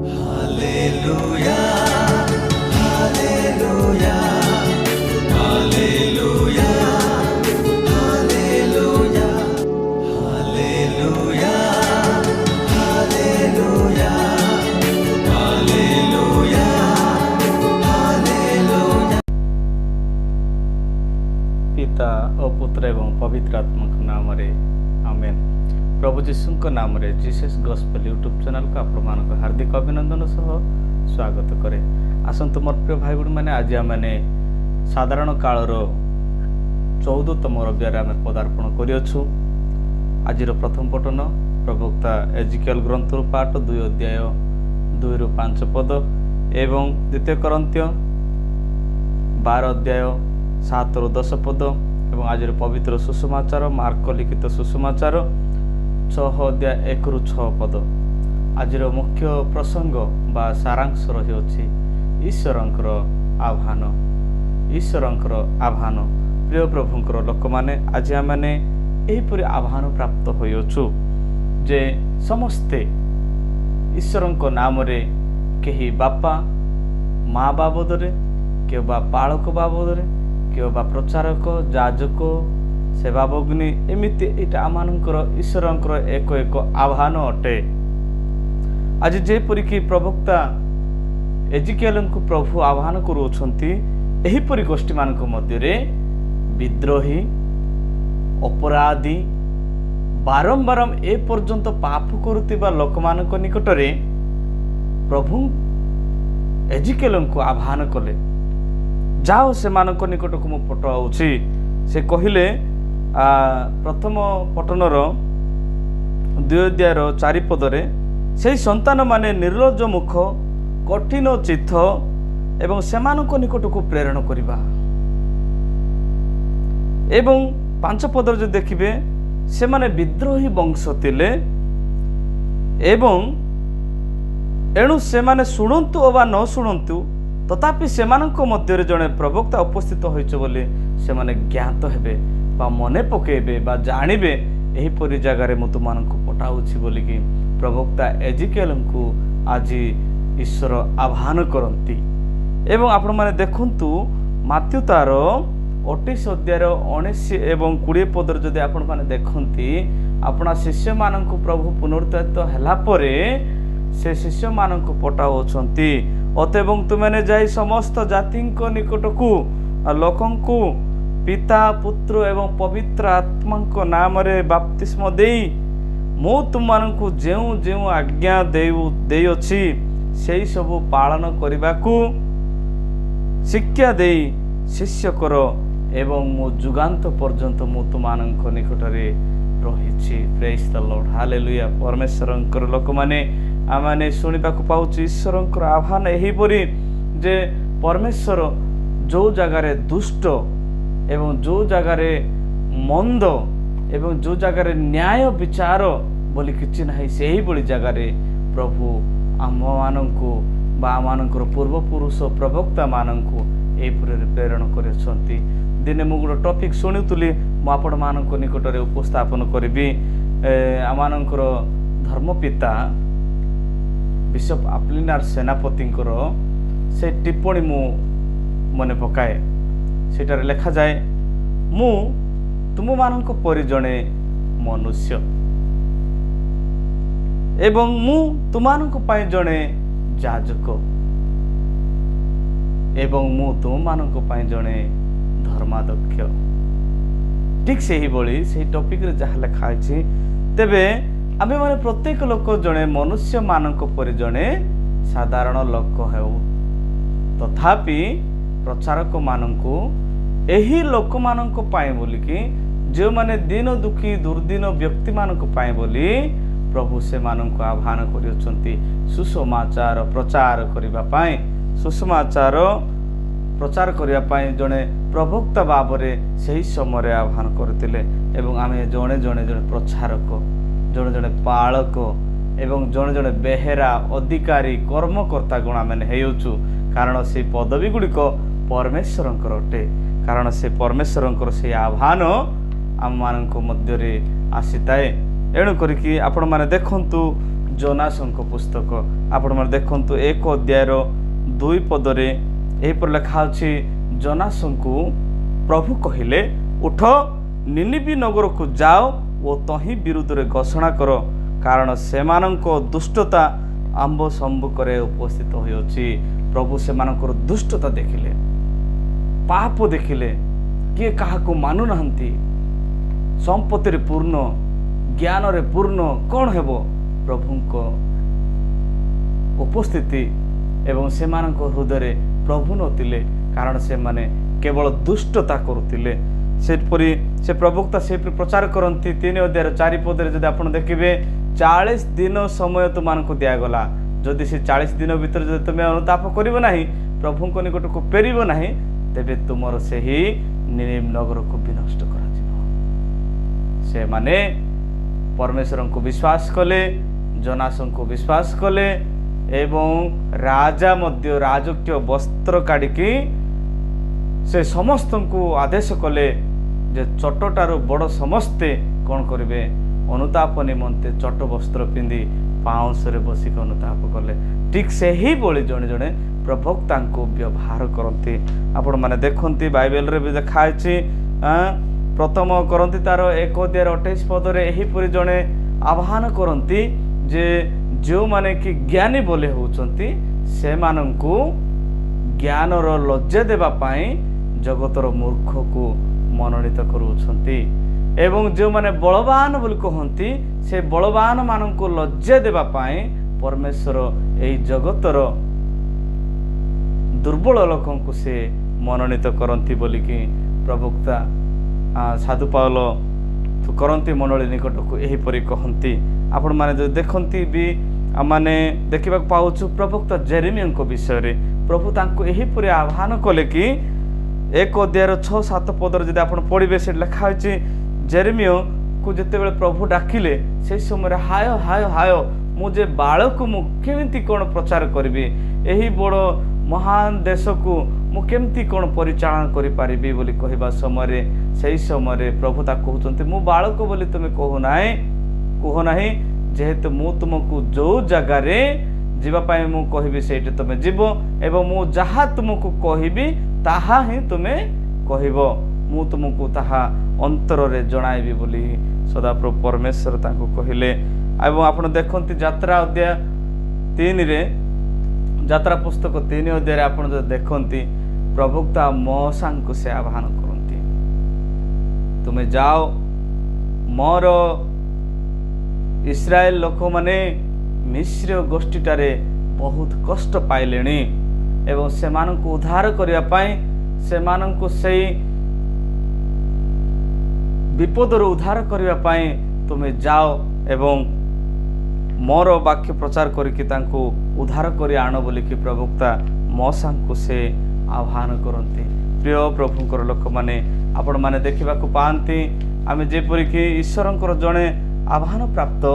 Hallelujah, hallelujah, hallelujah, hallelujah, hallelujah, hallelujah, hallelujah, hallelujah. पिता और पुत्र एवं पवित्र आत्मा के नाम रे आमेन। प्रभु जीशु नाम रे जीसस गॉस्पेल यूट्यूब चैनल को आपण हार्दिक अभिनंदन सह स्वागत करे। आसतु मोर प्रिय भाई बहन मैंने आज मैंने साधारण कालर 14तम रविवार आम पदार्पण करियछु। आज प्रथम पठन प्रवक्ता एजिकिएल ग्रंथ पाठ 2 अध्याय 2 ରୁ 5 पद एवं द्वितीय कोरिन्थियो 12 अध्याय 7 ରୁ 10 पद एवं आज पवित्र सुसमाचार मार्क लिखित सुसमाचार 6 अध्याय 1 ରୁ 6 पद। आज मुख्य प्रसंग बा सारांश रही ईश्वरंकर आह्वान। ईश्वरंकर आह्वान प्रिय प्रभुंकर लोक मैंने आज आम एहीपरि आह्वान प्राप्त होइछु जे समस्ते ईश्वरंक नाम रे केही बापा माँ बाबदरे के बा पालक बाबदरे के बा प्रचारक जाजक सेवाभगिनी एमिति एटा आमानकर ईश्वरंकर एक एक आह्वान अटे। आज जेपरि कि प्रवक्ता एजिकिएल को प्रभु आह्वान करूछंती एहीपरि गोष्ठी मानक मध्य रे विद्रोही अपराधी बारंबार ए पर्यंत पाप करुतिबा लोकमानक निकटरे प्रभु एजिकिएल को आह्वान कले जाओ से मानक निकट को मु पठाउछि। से कहिले प्रथम पठनर 2 अध्याय 4 पदरे से संतान माने निर्लज्ज मुख कठिन चित्त एवं सेमानक निकट को प्रेरण करिबा एवं 5 पदर जो देखिबे से माने विद्रोही वंश तिले एवं एणु से माने शुणंतु अबा न शुणंतु तथापि सेमानक मध्य जड़े प्रवक्ता उपस्थित होइछ बोली से माने ज्ञात हेबे बा मने पकेबे बा जानिबे एहीपरि जगार मु तुमानकु पठाउछि बोली कि प्रवक्ता एजिकिएल को आज ईश्वर आह्वान करती। एवं आपण माने देखंतु मात्यु तार 28 अध्याय 19 एवं 20 पदर जदि आपण माने देखंती आपणा शिष्य मानकु प्रभु पुनरुत्थित हला परे से शिष्य मानकु पठाउछंती अतएवं तुमने जाई समस्त जातिंक निकटकू लोकंकु पिता पुत्र एवं पवित्र आत्मांक नाम रे बपतिस्म देई मु तुमମାନଙ୍କୁ जेउ जेउ आज्ञा देई अछि सेई सब पालन करिबाकू शिक्षा देई शिष्य कर एवं मु जुगांत पर्यंत मु तुमମାନଙ୍କ निकटरे रहिछि। Praise the Lord hallelujah. परमेश्वरंकर लोक माने आमाने शुणिबाकू पाउछि ईश्वरंकर आह्वान एहीपरि जे परमेश्वर जो जगारे दुष्ट एवं जो जगारे मंद एवं जो जगारे न्याय विचार बोली किछि नाही सेही बोली जगारे प्रभु आम मानंकु बा आमानकर पूर्वपुरुष प्रवक्ता मानंकु एहीपरि प्रेरण करछंती। दिने मु गोटे टॉपिक शुणुतुली मु आपण मानक निकटरे उपस्थापन करिबी आमानकर धर्मपिता बिशप आप्लिनार सेनापतिंकर से टिप्पणी मु मने पकाए सेटार लेखा जाए मु तुम मानक परि जणे मनुष्य एवं मु तुमानक पाई जणे जाजक एवं मु तुम मानक पाई जणे धर्माध्यक्ष। ठीक से ही बोली से टॉपिक रे जहा लेखा अछि तेबे आमे माने प्रत्येक लोक जणे मनुष्य मानक परि जणे साधारण लोक हेउ तथापि प्रचारक मानंकु एही लोक मानक पाए बोली कि जो माने दिन दुखी दुर्दिन व्यक्ति मानक पाए बोली प्रभु से मानक आह्वान करियछंती सुसमाचार प्रचार करिबा पाए सुसमाचार प्रचार करिया पाए जणे प्रवक्ता बाबरे सही समय आह्वान करथिले एवं आमे जणे जणे जणे प्रचारक जणे जणे पालक एवं जणे जणे बेहेरा अधिकारी कर्मकर्ता गुण आमे हेयुछु कारण से पदवी गुड़िक परमेश्वरंकर अटे कारण से परमेश्वरंकर से आह्वान आम मानक मध्य आसी थाए एणु करिकी आपण माने देखंतु जोनासଙ୍କ पुस्तक आपण माने देखंतु 1 अध्यायर 2 पदरे एहिपर लिखा अछि जोनासଙ୍କୁ प्रभु कहिले उठ निनिबी नगर को जाओ ओ तही विरुद्ध रे घोषणा कर कारण सेमानंको दुष्टता आंब सम्मुखरे उपस्थित होई अछि। प्रभु सेमानंकर दुष्टता देखिले पाप देखिले किए काहाको मानु नहंती संपत्ति रे पूर्ण ज्ञान रे पूर्ण कौन हेबो प्रभुंको उपस्थिति एवं सेमानंको हृदय प्रभु नथिले कारण से माने केवल दुष्टता करुतिले सेपरी से प्रवक्ता से प्रचार करती 3 अध्याय 4 पदरे जदि आपण देखिबे 40 दिन समय तुमको दिगला जदि से 40 दिन भीतर जदि तुम अनुताप करिवो नाही प्रभुंको निकट को पेरिवो नाही तेबे तुमर से ही निनिवे नगर को विनष्ट करा जिवो। से माने परमेश्वर को विश्वास कले जोनासन को विश्वास कले एवं राजा मध्य राजकीय वस्त्र काढ़ी से समस्त को आदेश कले जे चटटारू बड़ समस्ते कौन करेंगे अनुताप निमंते चट वस्त्र पिंधि पाउंसरे बसिक अनुताप कले ठीक से ही बोली जड़े जड़े प्रवक्ता को व्यवहार करती आपण मैंने देखती बाइबल रे भी देखाई प्रथम करती तार 1 अध्याय 28 पदरे एहीपरि जड़े आह्वान करती जे जो माने कि ज्ञानी बोले होउचंती से मानंकु ज्ञानर लज्जा देबा पाई जगतर मूर्ख को मनोनीत करूछंती एवं जो माने बलवान बोली कहती से बलवान मानंकु लज्जा देबा पाई परमेश्वर एई जगतर दुर्बल लोकंकु से मनोनीत करती बोलिकी प्रवक्ता साधु पाउल करती मंडली निकट को एहीपरि कहती आपण माने जो देखंती भी आमाने देखा पाऊँ प्रवक्ता जेरेमिया विषय रे प्रभु तांको एहीपरि आह्वान कले कि 1 अध्याय 6-7 पदर जदि आपण पढ़िबे से लिखा होछि जेरेमिया को जेते बेले प्रभु डाकिले से समय हाय हाय हाय मुझे बालक मु केमिति कोन प्रचार करबी एही बड़ महान देश को मु केमिति कोन परिचालन करि पारिबी बोली कहबा समय सही समय प्रभु ता कहउचंती मु बालक बोली तुमे कहो नाही जेहेतु मु तुमको जो जगार जीवाई मु कहबी सेठी तुमे जीव एवं मु जहा तुमको कहबी ताहा ही तुमे कहबो मु तुमको ताहा अंतर रे जणाइबी बोली सदाप्रभु परमेश्वर ताको कहिले। एवं आपण देखंती यात्रा अध्याय 3 रे यात्रा पुस्तक 3 अध्याय आपण जो देखंती प्रवक्ता मोसा को से आह्वान करती तुमे जाओ मोर इस्राएल लोक माने मिस्र गोष्ठीटारे बहुत कष्ट पाइले एवं से उद्धार करने से विपदर उद्धार करने तुम्हें जाओ एवं मोर वाक्य प्रचार करके उद्धार कर आण बोलिकी प्रवक्ता मोसा को से आह्वान करती। प्रिय प्रभुंकर लोक मैंने आपण मैंने देखा पाती आम जेपरिक ईश्वरंकर जड़े आह्वान प्राप्त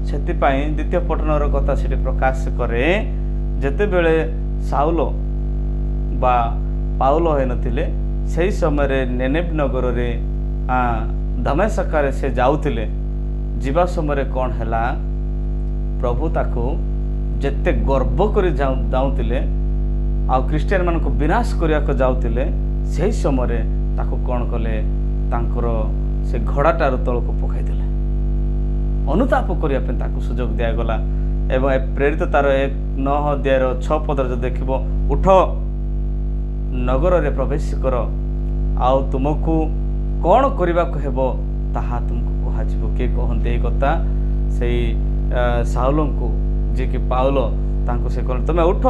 से द्वितीय पठनर कथा से प्रकाश करे जेते बेले साउल बा पाउल हो नथिले सही समय नेनेव नगर रे दमेशकार से जाउथिले जीवा समय कौन हैला प्रभु ताको जेते गर्व कर जाउथिले आ क्रिश्चियन मान को विनाश करिया को जाउथिले सही समय ताको कौन कले तांकर से घोड़ाटार तल को पकाई देले अनुताप करने सुजोग दिगला एवं प्रेरित तार 9 अध्याय 6 पदर जो देख उठ नगर रे प्रवेश कर आउ तुमको कौन करने को हेबो ताहा तुमको कह किए कहते ये कथा से साउल को जी कि पाउल तांको से कहले तुम उठ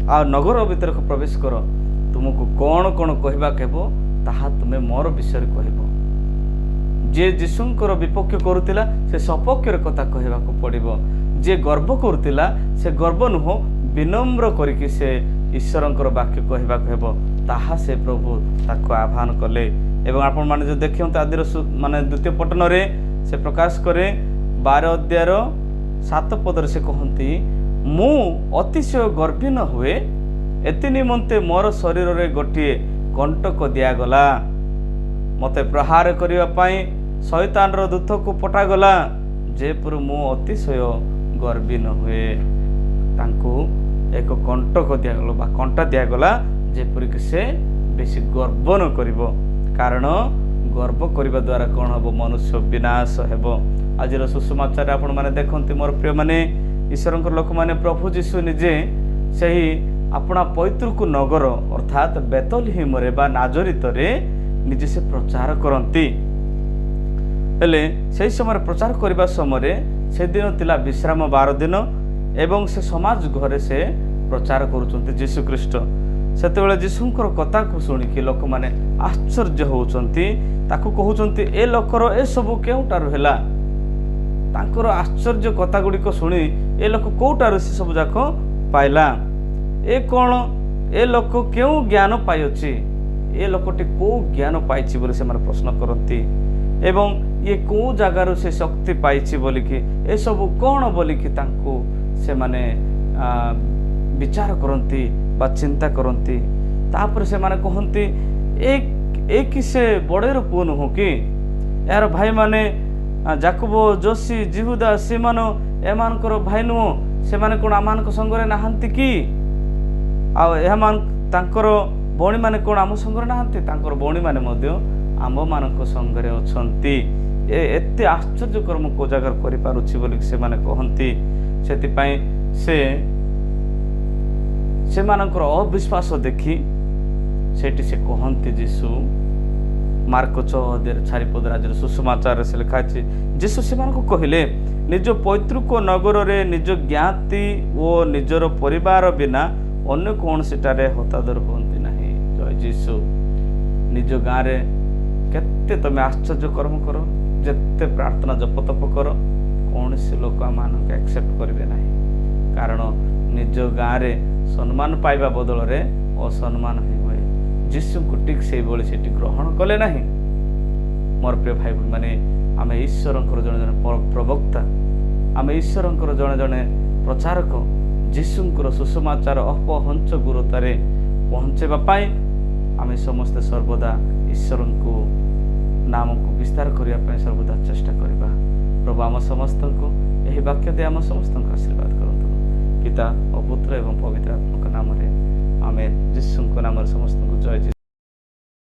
आ नगर भीतर को प्रवेश कर तुमको कौन कौन कहवा हेबो ताहा तुम्हें मोर विषय कहबो जे जीशुंकर विपक्ष करुला से सपक्षर कथा कहवा पड़ो जे गर्व करुला से गर्व नुह विनम्र करके से ईश्वरंकर वाक्य कहवा ताहा से प्रभु ताको आह्वान कले एवं आपण माने जो देखियो आदिर माने द्वितीय पठन रे से प्रकाश करे 12 अध्याय 7 पदर से कहती मु अतिशय गर्वी न हुए एति निमंते मोर शरीर रे गोटे कंटक दिगला मते प्रहार करने शैतान दूत को पठागला ଯେପରି ମୁଁ ଅତିଶୟ ଗର୍ବୀ ନ ହୁଏ। ତାଙ୍କୁ ଏକ କଣ୍ଟକ ଦିଆଗଲା ବା କଣ୍ଟା ଦିଆଗଲା ଯେପରିକି ସେ ବେଶୀ ଗର୍ବ ନ କରିବ। କାରଣ ଗର୍ବ କରିବା ଦ୍ୱାରା କ'ଣ ହେବ? ମନୁଷ୍ୟ ବିନାଶ ହେବ। ଆଜିର ସୁସମାଚାର ଆପଣମାନେ ଦେଖନ୍ତି ମୋର ପ୍ରିୟମାନେ, ଈଶ୍ୱରଙ୍କର ଲୋକମାନେ, ପ୍ରଭୁ ଯୀଶୁ ନିଜେ ସେହି ଆପଣା ପୈତୃକ ନଗର ଅର୍ଥାତ୍ ବେତଲହେମରେ ବା ନାଜରିତରେ ନିଜେ ସେ ପ୍ରଚାର କରନ୍ତି। ହେଲେ ସେହି ସମୟରେ ପ୍ରଚାର କରିବା ସମୟରେ ସେଦିନ ଥିଲା ବିଶ୍ରାମ 12 ଦିନ ଏବଂ ସେ ସମାଜ ଘରେ ସେ ପ୍ରଚାର କରୁଛନ୍ତି ଯୀଶୁଖ୍ରୀଷ୍ଟ। ସେତେବେଳେ ଯୀଶୁଙ୍କର କଥାକୁ ଶୁଣିକି ଲୋକମାନେ ଆଶ୍ଚର୍ଯ୍ୟ ହେଉଛନ୍ତି, ତାକୁ କହୁଛନ୍ତି ଏ ଲୋକର ଏସବୁ କେଉଁଠାରୁ ହେଲା? ତାଙ୍କର ଆଶ୍ଚର୍ଯ୍ୟ କଥା ଗୁଡ଼ିକ ଶୁଣି ଏ ଲୋକ କେଉଁଠାରୁ ସେ ସବୁ ଯାକ ପାଇଲା? ଏ କ'ଣ? ଏ ଲୋକ କେଉଁ ଜ୍ଞାନ ପାଇଅଛି? ଏ ଲୋକଟି କେଉଁ ଜ୍ଞାନ ପାଇଛି ବୋଲି ସେମାନେ ପ୍ରଶ୍ନ କରନ୍ତି ଏବଂ ଇଏ କେଉଁ ଜାଗାରୁ ସେ ଶକ୍ତି ପାଇଛି ବୋଲିକି ଏସବୁ କ'ଣ ବୋଲିକି ତାଙ୍କୁ ସେମାନେ ବିଚାର କରନ୍ତି ବା ଚିନ୍ତା କରନ୍ତି। ତାପରେ ସେମାନେ କହନ୍ତି ଏ କି ସେ ବଡ଼ର ପୁଅ ନୁହଁ କି? ଏହାର ଭାଇମାନେ ଯାକୋବ, ଯୋଶୀ, ଜିହୁଦା, ସିମୋନ ଏମାନଙ୍କର ଭାଇ ନୁହଁ? ସେମାନେ କ'ଣ ଆମମାନଙ୍କ ସଙ୍ଗରେ ନାହାନ୍ତି କି? ଆଉ ତାଙ୍କର ଭଉଣୀମାନେ କ'ଣ ଆମ ସଙ୍ଗରେ ନାହାନ୍ତି? ତାଙ୍କର ଭଉଣୀମାନେ ମଧ୍ୟ ଆମ୍ଭମାନଙ୍କ ସଙ୍ଗରେ ଅଛନ୍ତି। ଏତେ ଆଶ୍ଚର୍ଯ୍ୟକର ମୁଁ କେଉଁ ଜାଗାରେ କରିପାରୁଛି ବୋଲି ସେମାନେ କହନ୍ତି। ସେଥିପାଇଁ ସେମାନଙ୍କର ଅବିଶ୍ୱାସ ଦେଖି ସେଠି ସେ କହନ୍ତି, ଯୀଶୁ ମାର୍କ 6:4 ଆଜିର ସୁସମାଚାରରେ ସେ ଲେଖା ଅଛି, ଯୀଶୁ ସେମାନଙ୍କୁ କହିଲେ, ନିଜ ପୈତୃକ ନଗରରେ ନିଜ ଜ୍ଞାତି ଓ ନିଜର ପରିବାର ବିନା ଅନ୍ୟ କୌଣସିଠାରେ ହତାଦର ହୁଅନ୍ତି ନାହିଁ। ଜୟ ଯୀଶୁ। ନିଜ ଗାଁରେ କେତେ ତମେ ଆଶ୍ଚର୍ଯ୍ୟ କର୍ମ କର, ଯେତେ ପ୍ରାର୍ଥନା ଜପତପ କର, କୌଣସି ଲୋକ ଆମମାନଙ୍କୁ ଆକ୍ସେପ୍ଟ କରିବେ ନାହିଁ। କାରଣ ନିଜ ଗାଁରେ ସମ୍ମାନ ପାଇବା ବଦଳରେ ଅସମ୍ମାନ ହିଁ ହୁଏ। ଯୀଶୁଙ୍କୁ ଠିକ୍ ସେଇଭଳି ସେଠି ଗ୍ରହଣ କଲେ ନାହିଁ। ମୋର ପ୍ରିୟ ଭାଇ ଭଉଣୀମାନେ, ଆମେ ଈଶ୍ୱରଙ୍କର ଜଣେ ଜଣେ ପ୍ରବକ୍ତା, ଆମେ ଈଶ୍ୱରଙ୍କର ଜଣେ ଜଣେ ପ୍ରଚାରକ। ଯୀଶୁଙ୍କର ସୁସମାଚାର ଅପହଞ୍ଚ ଗୁରୁତାରେ ପହଞ୍ଚାଇବା ପାଇଁ ଆମେ ସମସ୍ତେ ସର୍ବଦା ଈଶ୍ୱରଙ୍କୁ ନାମକୁ ବିସ୍ତାର କରିବା ପାଇଁ ସର୍ବଦା ଚେଷ୍ଟା କରିବା। ପ୍ରଭୁ ଆମ ସମସ୍ତଙ୍କୁ ଏହି ବାକ୍ୟ ଦେଇ ଆମ ସମସ୍ତଙ୍କୁ ଆଶୀର୍ବାଦ କରନ୍ତୁ। ପିତା ଓ ପୁତ୍ର ଏବଂ ପବିତ୍ର ଆତ୍ମାଙ୍କ ନାମରେ ଆମେନ୍। ଯୀଶୁଙ୍କ ନାମରେ ସମସ୍ତଙ୍କୁ ଜୟ।